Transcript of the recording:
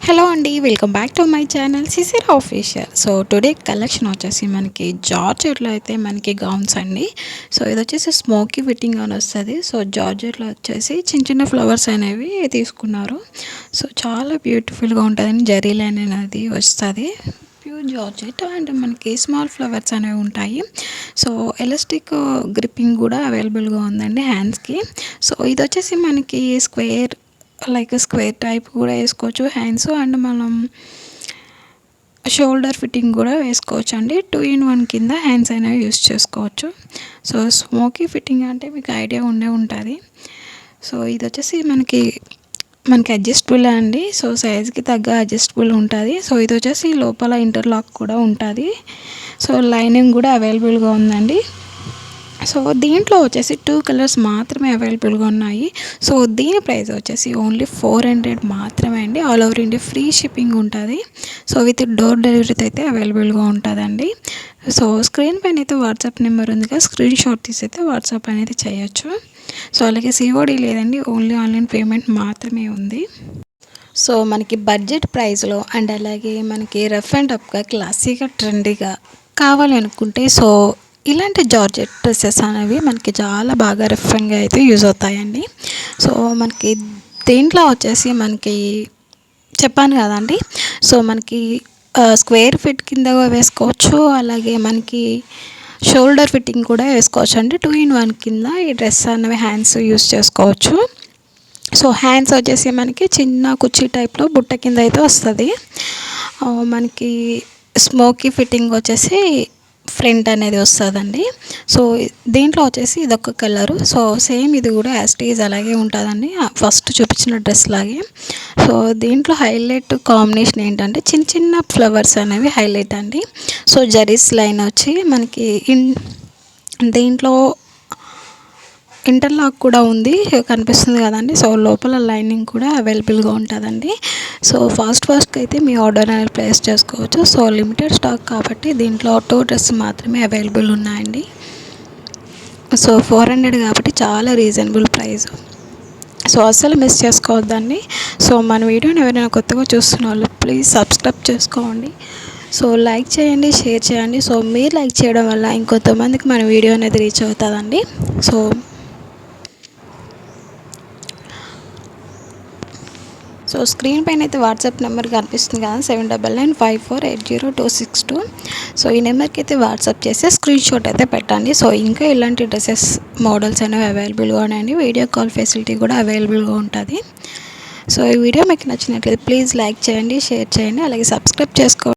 Hello అండి, welcome back to my channel Sisir official. So today collection వచ్చేసి మనకి జార్జెట్లో అయితే మనకి గౌన్స్ అండి. సో ఇది వచ్చేసి స్మోకీ ఫిట్టింగ్ అని వస్తుంది. సో జార్జెట్లో వచ్చేసి చిన్న చిన్న ఫ్లవర్స్ అనేవి తీసుకున్నారు. సో చాలా బ్యూటిఫుల్గా ఉంటుందని జరీ లైన్ అనేది వస్తుంది. ప్యూర్ జార్జెట్ అండ్ మనకి స్మాల్ ఫ్లవర్స్ అనేవి ఉంటాయి. సో ఎలాస్టిక్ గ్రిప్పింగ్ కూడా అవైలబుల్గా ఉందండి హ్యాండ్స్కి. సో ఇది వచ్చేసి మనకి స్క్వేర్ టైప్ కూడా వేసుకోవచ్చు హ్యాండ్స్, అండ్ మనం షోల్డర్ ఫిట్టింగ్ కూడా వేసుకోవచ్చు అండి. 2-in-1 కింద హ్యాండ్స్ అనేవి యూస్ చేసుకోవచ్చు. సో స్మోకీ ఫిట్టింగ్ అంటే మీకు ఐడియా ఉంటుంది. సో ఇది వచ్చేసి మనకి అడ్జస్టబుల్ అండి. సో సైజ్కి తగ్గ అడ్జస్టబుల్ ఉంటుంది. సో ఇది వచ్చేసి లోపల ఇంటర్లాక్ కూడా ఉంటుంది. సో లైనింగ్ కూడా అవైలబుల్గా ఉందండి. సో దీంట్లో వచ్చేసి 2 కలర్స్ మాత్రమే అవైలబుల్గా ఉన్నాయి. సో దీని ప్రైస్ వచ్చేసి ఓన్లీ 400 మాత్రమే అండి. All over India free shipping ఉంటుంది. సో విత్ డోర్ డెలివరీతో అయితే అవైలబుల్గా ఉంటుందండి. సో స్క్రీన్ పైన అయితే వాట్సాప్ నెంబర్ ఉంది కదా, స్క్రీన్ షాట్ తీసి అయితే వాట్సాప్ అనేది చేయొచ్చు. సో అలాగే సిఓడి లేదండి, ఓన్లీ ఆన్లైన్ పేమెంట్ మాత్రమే ఉంది. సో మనకి బడ్జెట్ ప్రైస్లో అండ్ అలాగే మనకి రఫ్ అండ్ టఫ్గా క్లాసీగా ట్రెండీగా కావాలి అనుకుంటే సో ఇలాంటి జార్జెట్ డ్రెస్సెస్ అనేవి మనకి చాలా బాగా రిఫరెంట్గా అయితే యూజ్ అవుతాయండి. సో మనకి దీంట్లో వచ్చేసి మనకి చెప్పాను కదండి. సో మనకి స్క్వేర్ ఫిట్ కింద వేసుకోవచ్చు, అలాగే మనకి షోల్డర్ ఫిట్టింగ్ కూడా వేసుకోవచ్చు అండి. 2-in-1 కింద ఈ డ్రెస్ అనేవి హ్యాండ్స్ యూజ్ చేసుకోవచ్చు. సో హ్యాండ్స్ వచ్చేసి మనకి చిన్న కుర్చీ టైప్లో బుట్ట కింద అయితే వస్తుంది. మనకి స్మోకీ ఫిట్టింగ్ వచ్చేసి ఫ్రంట్ అనేది వస్తుందండి. సో దీంట్లో వచ్చేసి ఇదొక కలరు. సో సేమ్ ఇది కూడా యాస్టీజ్ అలాగే ఉంటుందండి, ఫస్ట్ చూపించిన డ్రెస్ లాగే. సో దీంట్లో హైలైట్ కాంబినేషన్ ఏంటంటే చిన్న చిన్న ఫ్లవర్స్ అనేవి హైలైట్ అండి. సో జరీస్ లైన్ వచ్చి మనకి దీంట్లో ఇంటర్లాక్ కూడా ఉంది, కనిపిస్తుంది కదండి. సో లోపల లైనింగ్ కూడా అవైలబుల్గా ఉంటుందండి. సో ఫాస్ట్గా అయితే మీ ఆర్డర్ అనేది ప్లేస్ చేసుకోవచ్చు. సో లిమిటెడ్ స్టాక్ కాబట్టి దీంట్లో 2 డ్రెస్ మాత్రమే అవైలబుల్ ఉన్నాయండి. సో 400 కాబట్టి చాలా రీజనబుల్ ప్రైస్. సో అస్సలు మిస్ చేసుకోవద్దండి. సో మన వీడియోని ఎవరైనా కొత్తగా చూస్తున్న వాళ్ళు ప్లీజ్ సబ్స్క్రైబ్ చేసుకోండి. సో లైక్ చేయండి, షేర్ చేయండి. సో మీరు లైక్ చేయడం వల్ల ఇంకొంతమందికి మన వీడియో అనేది రీచ్ అవుతుందండి. సో స్క్రీన్ పైన అయితే వాట్సాప్ నెంబర్ కనిపిస్తుంది కదా, 7995480262. సో ఈ నెంబర్కి అయితే వాట్సాప్ చేస్తే స్క్రీన్ షాట్ అయితే పెట్టండి. సో ఇంకా ఇలాంటి డ్రెస్సెస్ మోడల్స్ అనేవి అవైలబుల్గా ఉన్నాయండి. వీడియో కాల్ ఫెసిలిటీ కూడా అవైలబుల్గా ఉంటుంది. సో ఈ వీడియో మీకు నచ్చినట్లయితే ప్లీజ్ లైక్ చేయండి, షేర్ చేయండి, అలాగే సబ్స్క్రైబ్ చేసుకోండి.